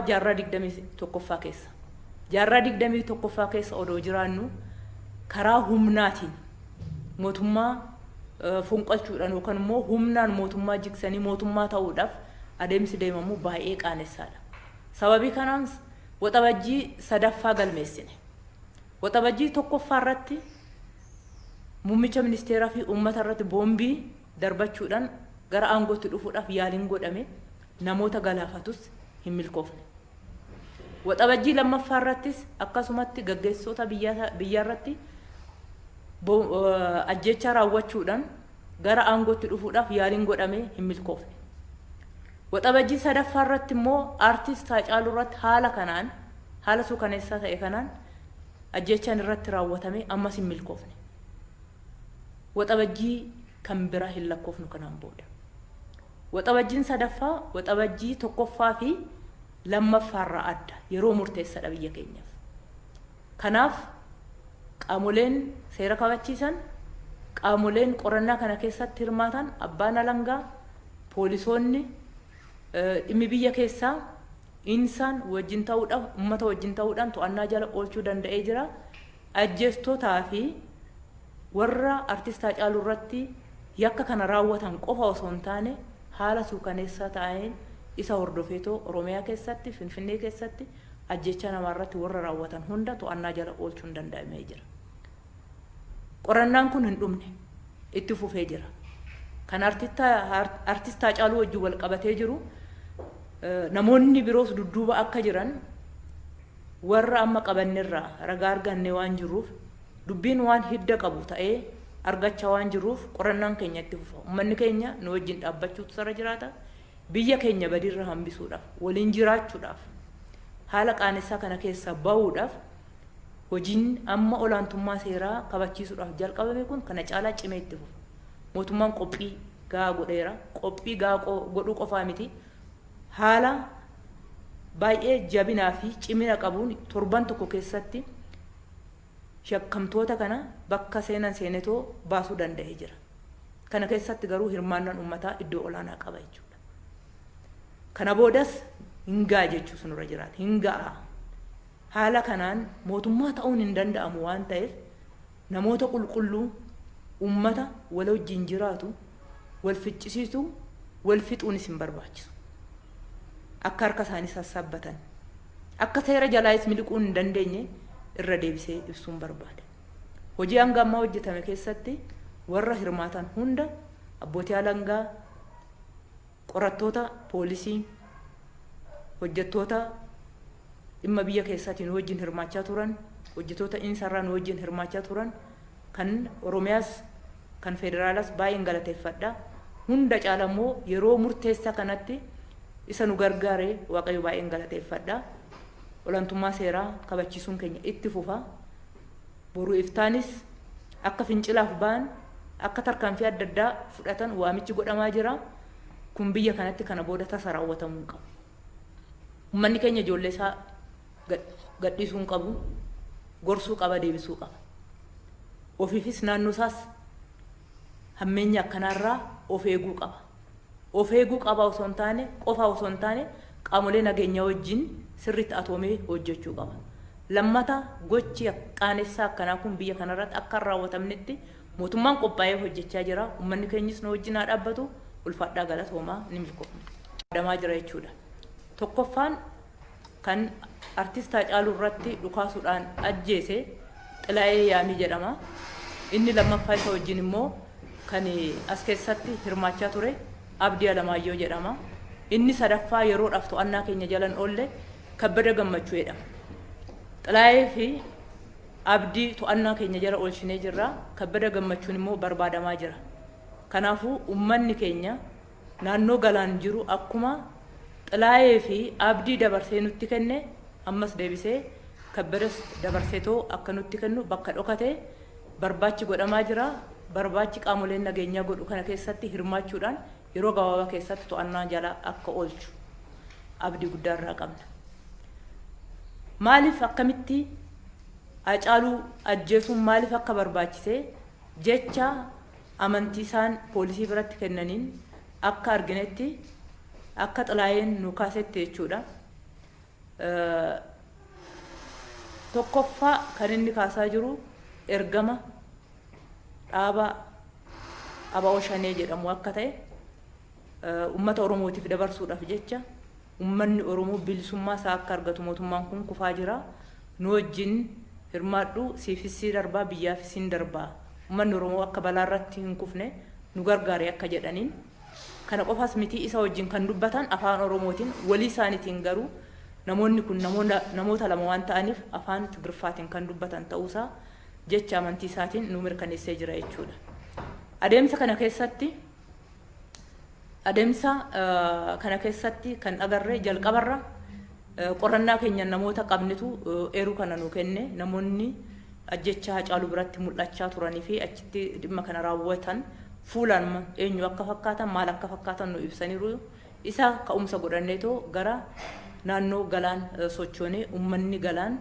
jaarraa 21ffaa keessa. Jaarraa 21ffaa keessa odoo jiraannu karaa humnaatiin mootummaa fonqolchuudhaan yookaan immoo humnaan mootummaa jigsanii mootummaa ta'uudhaaf adeemsi deemamu baay'ee qaanessaadha. Sababii kanaan waxabajjii sadaffaa galmeessine. Waxabajjii tokkoffaa irratti muummicha ministeeraa fi uummata irratti boombii darbachuudhaan gara aangootti dhufuudhaaf yaaliin godhame namoota galaafatus hin milkoofne. Waxabajjii lammaffaa irrattis akkasumatti gaggeessitoota biyyaa irratti ajjeechaa raawwachuudhaan gara aangootti dhufuudhaaf yaaliin godhame hin milkoofne. Waxabajjii sadaffaa irratti immoo aartist Haacaaluu irratti haala suukaneessaa ta'e kanaan ajjeechaan irratti raawwatame ammas hin milkoofne. Waxabajjii kan biraa hin lakkoofnu kanaan booda. Waxabajjiin sadaffaa waxabajjii tokkoffaa fi lammaffaa irraa adda yeroo murteessaadha biyya keenyaaf. Kanaaf qaamoleen seera kabachiisan, qaamoleen qorannaa kana keessatti hirmaatan, abbaan alangaa, poolisoonni, dhimmi biyya keessaa insaan wajjin ta'uudhaaf, uummata wajjin ta'uudhaan to'annaa jala oolchuu danda'ee jira. Ajjeestootaa fi warra artist Haacaaluu irratti yakka kana raawwatan qofa osoo hin taane haala suukaneessaa ta'een isa hordofeetoo Oromiyaa keessatti, Finfinnee keessatti ajjeechaa namaa irratti warra raawwatan hunda to'annaa jala oolchuun danda'amee jira. Qorannaan kun hin dhumne, itti fufee jira. Kan artist Haacaaluu wajjin wal qabatee jiru namoonni biroos dudduuba akka jiran warra amma qabanneerraa ragaa arganne waan jiruuf dubbiin waan hidda qabu ta'ee argachaa waan jiruuf qorannaan keenya itti fufa. Uummanni keenya nu wajjin dhaabbachuutu sarara jiraata. Biyya keenya badiirra hambisuudhaaf, waliin jiraachuudhaaf, haala qaanessaa kana keessa bahuudhaaf hojiin amma olaantummaa seeraa kabachiisuudhaaf jalqabame kun kana caalaa cimee itti fufa. Mootummaan qophii gahaa godheera. Qophii gahaa godhuu qofaa miti. Haala baay'ee jabinaa fi cimina qabuun torban tokko keessatti shakkamtoota kana bakka seenan seenetoo baasuu danda'ee jira. Kana keessatti garuu hirmaannaan uummataa iddoo olaanaa qaba jechuudha. Kana boodas hingaa jechuu sunirra jiraata. Hingaa haala kanaan mootummaa ta'uun hin danda'amu waan ta'eef namoota qulqulluu uummata wal wajjin jiraatu wal ficcisiisu wal fixuunis hin barbaachisu. Akka harka isaanii sassaabbatan akka seera jalaayis miliquu hin dandeenye irra deebisee ibsuun barbaada. Hojii hanga ammaa hojjetame keessatti warra hirmaatan hunda abbootii alangaa, qorattoota poolisii, hojjettoota dhimma biyya keessaatiin wajjin hirmaachaa turan, hojjettoota insarraan wajjin hirmaachaa turan kan Oromiyaas kan federaalaas baay'een galateeffadha. Hunda caalammoo yeroo murteessaa kanatti isa nu gargaare Waaqayyo baay'een galateeffadha. Olaantummaa seeraa kabachiisuun keenya itti fufa. Boruu iftaanis akka fincilaaf ba'an, akka tarkaanfii adda addaa fudhatan waamichi godhamaa jira. Kun biyya kanatti kana booda tasa raawwatamuu qaba. Uummanni keenya ijoollee isaa gadhiisuu hin qabu, gorsuu qaba, deebisuu qaba. Ofiifis naannoo isaas hammeenya akkanaarraa of eeguu qaba. Of eeguu qaba osoo hin taane, qofa osoo hin taane qaamolee nageenyaa wajjin sirriitti atoomee hojjechuu qaba. Lammata gochi qaanessaa akkanaa kun biyya kanarratti akka hin raawwatamnetti mootummaan qophaa'ee hojjechaa jira. Uummanni keenyis nu wajjin haa dhaabbatu. Ulfaadhaa galatoomaa ni milkoofne. Adamaa jira jechuudha. Tokkoffaan kan artist Haacaaluu irratti dhukaasuudhaan ajjeese Xilaayee Yaamii jedhama. Inni lammaffaa isa wajjin immoo kan as keessatti hirmaachaa ture Abdii Alamaayyoo jedhama. Inni sadaffaa yeroodhaaf to'annaa keenya jalan oolle Kabbada Gammachuu jedhama. Xilaayee fi Abdii to'annaa keenya jala oolchinee jirra. Kabbada Gammachuun immoo barbaadamaa jira. Kanaafuu uummanni keenya naannoo galaan jiru akkuma Xilaayee fi Abdii dabarsee nutti kenne ammas deebisee Kabbadas dabarseetoo akka nutti kennu bakka dhokatee barbaachi godhamaa jira. Barbaachi qaamoleen nageenyaa godhu kana keessatti hirmaachuudhaan yeroo gabaabaa keessatti to'annaa jala akka oolchu abdii guddaa irraa qabna. Maaliif akkamitti Haacaaluu ajjeesuun maaliif akka barbaachise jecha amantiisaan poolisii biratti kennaniin akka arginetti akka Xilaayeen nu kaasetti jechuudha. tokkoffaa kan inni kaasaa jiru ergama dhaaba ABO Shanee jedhamu akka ta'e ummata Oromootiif dabarsuudhaaf jecha ummanni Oromoo bilisummaa isaa akka argatu mootummaan kun kufaa jira. Nu wajjin hirmaadhu siifis darbaa biyyaafis darbaa. Ummanni Oromoo akka balaa irratti hin kufne nu gargaare akka jedhaniin kana qofaas miti isa wajjin kan dubbatan afaan Oromootiin walii isaaniitiin garuu namoonni kun namoota lama waan ta'aniif afaan Tigirfaatiin kan dubbatan ta'uusaa jecha amantii isaatiin nu mirkaneessee jira jechuudha. Adeemsa kana keessatti kan agarree jalqabarra qorannaa keenya namoota qabnitu eeruu kana nu kenne namoonni ajjechaa Hacaaluu biratti mul'achaa turanii fi achitti dhimma kana raawwatan fuulaan eenyu akka fakkaatan maal akka fakkaatan nu ibsaniiru. Isa ka'umsa godhanneetoo gara naannoo galaan sochoonee ummanni galaan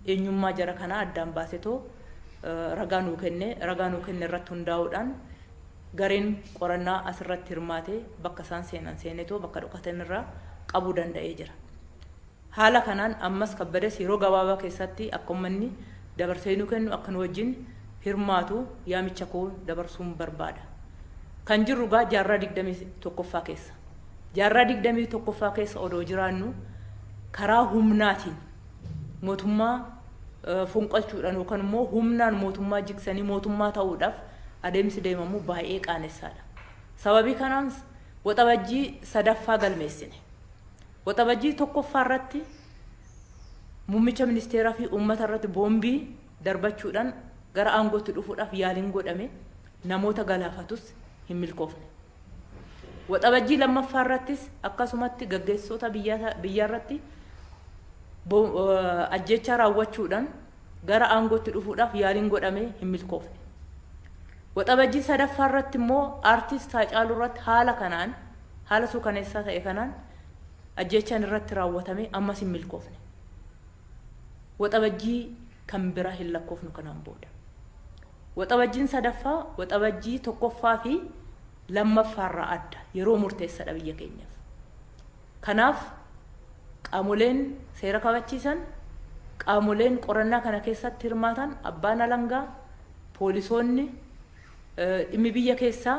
eenyummaa jara kana addaan baasetoo ragaa nuu kenne irratti hundaa'uudhaan gareen qorannaa asirratti hirmaatee bakka isaan seenan seenetoo bakka dhokatan irraa qabuu danda'ee jira. Haala kanaan ammas Kabbadas yeroo gabaabaa keessatti akka ummanni dabarsee nuu kennu akka nu wajjin hirmaatu yaamicha koo dabarsuun barbaada. Kan jirru gaa jaarraa 21ffaa keessa. Jaarraa 21ffaa keessa odoo jiraannu karaa humnaatiin mootummaa fonqolchuudhaan yookaan immoo humnaan mootummaa jigsanii mootummaa ta'uudhaaf adeemsi deemamu baay'ee qaanessaadha. Sababii kanaan waxabajjii 3ffaa galmeessine. Waxabajjii 1ffaa irratti muummicha ministeeraa fi uummata irratti boombii darbachuudhaan gara aangootti dhufuudhaaf yaaliin godhame namoota galaafatus hin milkoofne. Waxabajjii 2ffaa irrattis akkasumatti gaggeessitoota biyyaa irratti ajjechaa raawwachuudhaan gara aangootti dhufuudhaaf yaaliin godhame hin milkoofne. Waxabajjii 3ffaa irratti immoo aartist Hacaaluu irratti haala suukaneessaa ta'e kanaan ajjechaan irratti raawwatame ammas hin milkoofne. Waxabajjii kan biraa hin lakkoofnu kanaan booda. Waxabajjiin 3ffaa waxabajjii 1ffaa fi 2ffaa irraa adda yeroo murteessaadha biyya keenyaaf. Kanaaf qaamoleen seera kabachiisan qaamoleen qorannaa kana keessatti hirmaatan abbaan alangaa poolisoonni dhimmi biyya keessaa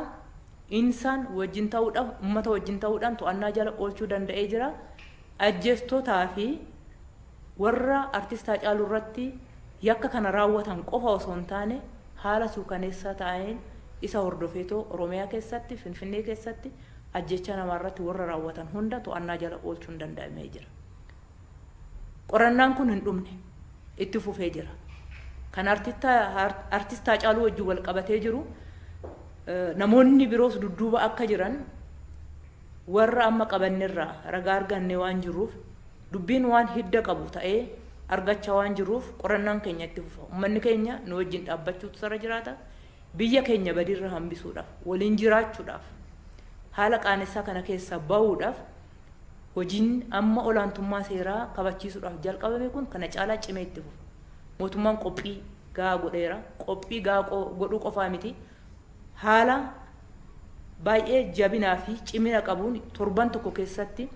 insaan wajjin ta'uudhaaf uummata wajjin ta'uudhaan to'annaa jala oolchuu danda'ee jira. Ajjeestootaa fi warra aartist Hacaaluu irratti yakka kana raawwatan qofa osoo hin taane haala suukaneessaa ta'een isa hordofeetoo Oromiyaa keessatti Finfinnee keessatti ajjecha namaa irratti warra raawwatan hunda to'annaa jala oolchuun danda'amee jira. Qorannaan kun hin dhumne itti fufee jira. Kan aartist Hacaaluu wajjin wal qabatee jiru namoonni biroos dudduuba akka jiran warra amma qabanneerraa ragaa arganne waan jiruuf dubbiin waan hidda qabu ta'ee argachaa waan jiruuf qorannaan keenya itti fufa. Uummanni keenya nu wajjin dhaabbachuutu sarara jiraata. Biyya keenya badiirra hambisuudhaaf waliin jiraachuudhaaf haala qaanessaa kana keessaa bahuudhaaf hojiin amma olaantummaa seeraa kabachiisuudhaaf jalqabame kun kana caalaa cimee itti fufa. Mootummaan qophii gahaa godheera. Qophii gahaa godhuu qofaa miti. Haala baay'ee jabinaa fi cimina qabuun torban tokko keessatti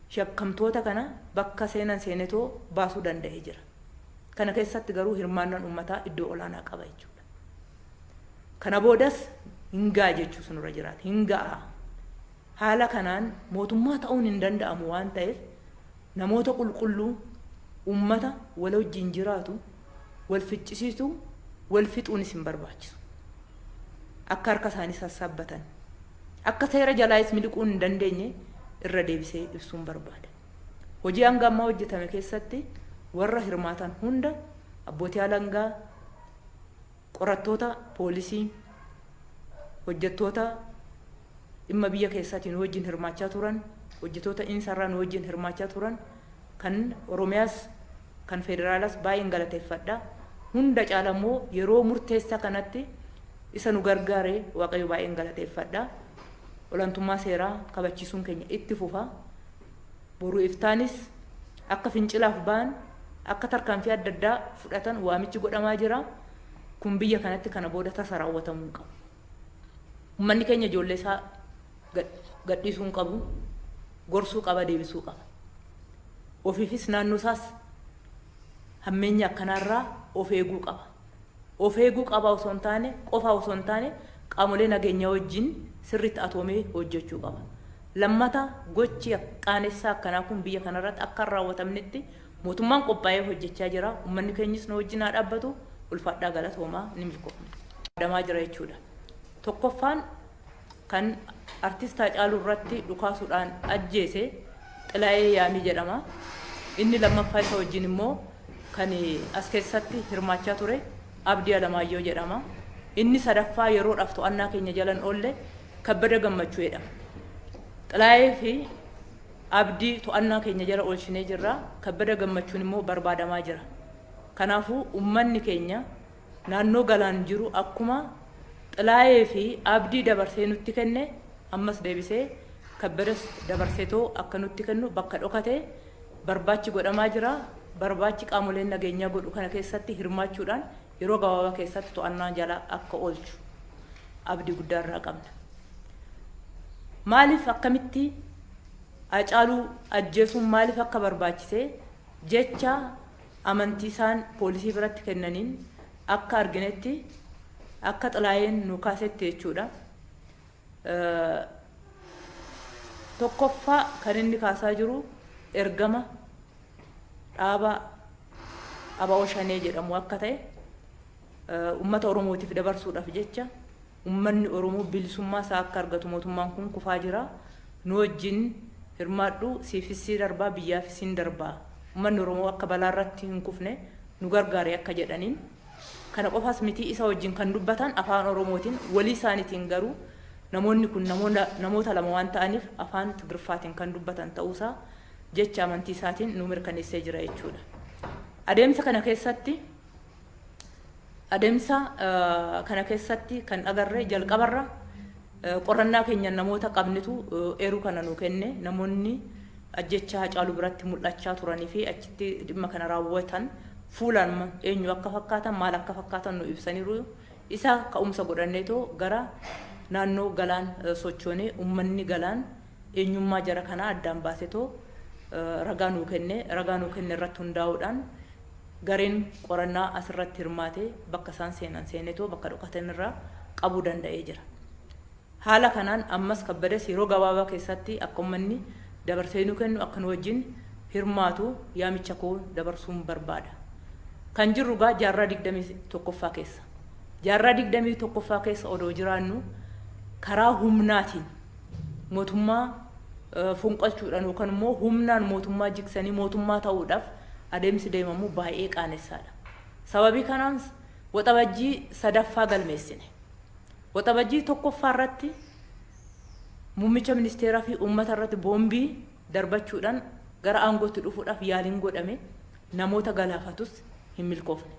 shakkamtoota kana bakka seenan seenetoo baasuu danda'ee jira. Kana keessatti garuu hirmaannaan uummataa iddoo olaanaa qaba jechuudha. Kana boodas hingaa jechuu sunirra jiraata. Hingaa haala kanaan mootummaa ta'uun hin danda'amu waan ta'eef namoota qulqulluu uummata wal wajjin jiraatu wal ficcisiisu wal fixuunis hin barbaachisu. Akka harka isaanii sassaabbatan akka seera jalaayis miliquun hin dandeenye irra deebisee ibsuun barbaada. Hojii hanga ammaa hojjetame keessatti warra hirmaatan hunda abbootii alangaa, qorattoota poolisii, hojjettoota dhimma biyya keessaatiin wajjin hirmaachaa turan, hojjettoota insarraan wajjin hirmaachaa turan kan Oromiyaas kan federaalaas baay'een galateeffadha. Hunda caalammoo yeroo murteessaa kanatti isa nu gargaare Waaqayyo baay'een galateeffadha. Olaantummaa seeraa kabachiisuun keenya itti fufa. Boruu iftaanis akka fincilaaf ba'an akka tarkaanfii adda addaa fudhatan waamichi godhamaa jira. Kun biyya kanatti kana booda tasa raawwatamuu qabu. Uummanni keenya ijoollee isaa gadhiisuu qabu, gorsuu qaba, deebisuu qaba. ofiifis naannoo isaas hammeenya akkanarraa of eeguu qaba. Of eeguu qaba osoo hin taane qofa osoo hin taane qaamolee nageenyaa wajjin sirriitti atoomee hojjechuu qaba. Lammata gochi qaanessaa akkanaa kun biyya kanarratti akka raawwatamnetti mootummaan qophaa'ee hojjechaa jira. Uummanni keenyis nu wajjin haa dhaabbatu. Ulfaadhaa galatoomaa ni milkoofne. Damaa jira jechuudha. Tokkoffaan kan artist Haacaaluu irratti dhukaasuudhaan ajjeese Xilaayee Yaamii jedhama. Inni lammaffaa isa wajjin immoo kan as keessatti hirmaachaa ture Abdii Alamaayyoo jedhama. Inni sadaffaa yeroodhaaf to'annaa keenya jalan oolle Kabbada Gammachuu jedhama. Xilaayee fi Abdii to'annaa keenya jala oolchinee jirra. Kabbada Gammachuun immoo barbaadamaa jira. Kanaafuu uummanni keenya naannoo galaan jiru akkuma Xilaayee fi Abdii dabarsee nutti kenne ammas deebisee Kabbadas dabarseetoo akka nutti kennu bakka dhokatee barbaachi godhamaa jira. Barbaachi qaamoleen nageenyaa godhu kana keessatti hirmaachuudhaan yeroo gabaabaa keessatti to'annaa jala akka oolchu abdii guddaa irraa qabna. Maaliif akkamitti Haacaaluu ajjeesuun maaliif akka barbaachise jecha amantii isaan poolisii biratti kennaniin akka arginetti akka Xilaayeen nu kaasetti jechuudha. Tokkoffaa kan inni kaasaa jiru ergama dhaaba Abaa Shanee jedhamu akka ta'e uummata Oromootiif dabarsuudhaaf jecha uummanni Oromoo bilisummaa isaa akka argatu mootummaan kun kufaa jira. Nu wajjin hirmaadhu siifis darbaa biyyaafis hin darbaa. Uummanni Oromoo akka balaa irratti hin kufne nu gargaare akka jedhaniin kana qofaas miti isa wajjin kan dubbatan afaan Oromootiin walii isaaniitiin garuu namoonni kun namoota lama waan ta'aniif afaan Tigirfaatiin kan dubbatan ta'uusaa jecha amantii isaatiin nu mirkaneessee jira jechuudha. Adeemsa kana keessatti kan agarre jalqabarra qorannaa keenya namoota qabnitu eeruu kana nu kenne namoonni ajjecha Haacaaluu biratti mul'achaa turanii fi achitti dhimma kana raawwatan fuulaan eenyu akka fakkaatan maal akka fakkaatan nu ibsaniiru. Isa ka'umsa godhanneetoo gara naannoo galaan sochoonee uummanni galaan eenyummaa jara kana addaan baasetoo ragaa nuu kenne irratti hundaa'uudhaan gareen qorannaa asirratti hirmaatee bakka isaan seenan seenetoo bakka dhokatan irraa qabuu danda'ee jira. Haala kanaan ammas Kabbadas yeroo gabaabaa keessatti akka uummanni dabarsee nuu kennu akka nu wajjin hirmaatu yaamicha koo dabarsuun barbaada. Kan jirru gaa jaarraa 21ffaa keessa. Jaarraa 21ffaa keessa odoo jiraannu karaa humnaatiin mootummaa fonqolchuudhaan yookaan immoo humnaan mootummaa jigsanii mootummaa ta'uudhaaf adeemsi deemamu baay'ee qaanessaadha. Sababii kanaas waxabajjii sadaffaa galmeessine. Waxabajjii tokkoffaa irratti muummicha ministeeraa fi uummata irratti boombii darbachuudhaan gara aangootti dhufuudhaaf yaaliin godhame namoota galaafatus hin milkoofne.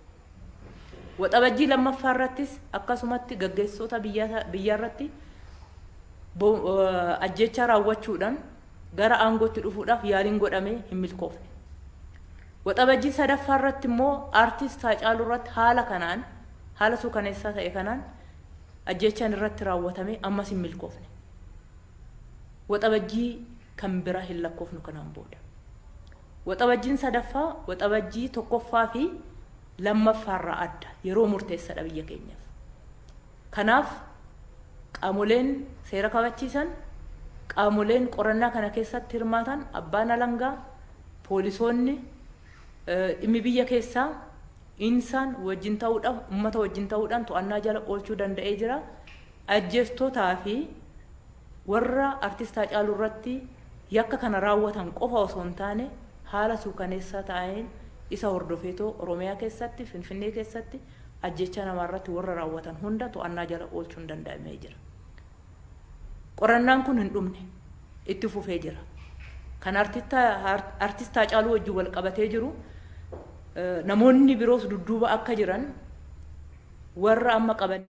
Waxabajjii lammaffaa irrattis akkasumatti gaggeessitoota biyyaa irratti ajjecha raawwachuudhaan gara aangootti dhufuudhaaf yaaliin godhame hin milkoofne. Waxabajjii sadaffaa irratti immoo artist Haacaaluu irratti haala suukaneessaa ta'e kanaan ajjechaan irratti raawwatame ammas hin milkoofne. Waxabajjii kan biraa hin lakkoofnu kanaan booda. Waxabajjiin sadaffaa waxabajjii tokkoffaa fi lammaffaarraa adda yeroo murteessaadha biyya keenyaaf. Kanaaf qaamoleen seera kabachiisan qaamoleen qorannaa kana keessatti hirmaatan abbaan alangaa poolisoonni dhimmi biyya keessaa insaan wajjin ta'uudhaan uummata wajjin ta'uudhaan to'annaa jala oolchuu danda'ee jira. Ajjeestootaa fi warra artist Haacaaluu irratti yakka kana raawwatan qofa osoo hin taane haala suukaneessaa ta'een isa hordofeetoo Oromiyaa keessatti Finfinnee keessatti ajjecha namarratti warra raawwatan hunda to'annaa jala oolchuun danda'amee jira. Qorannaan kun hin dhumne itti fufee jira. Kan artist Haacaaluu wajjin wal qabatee jiru namoonni biroos dudduuba akka jiran warra amma qaban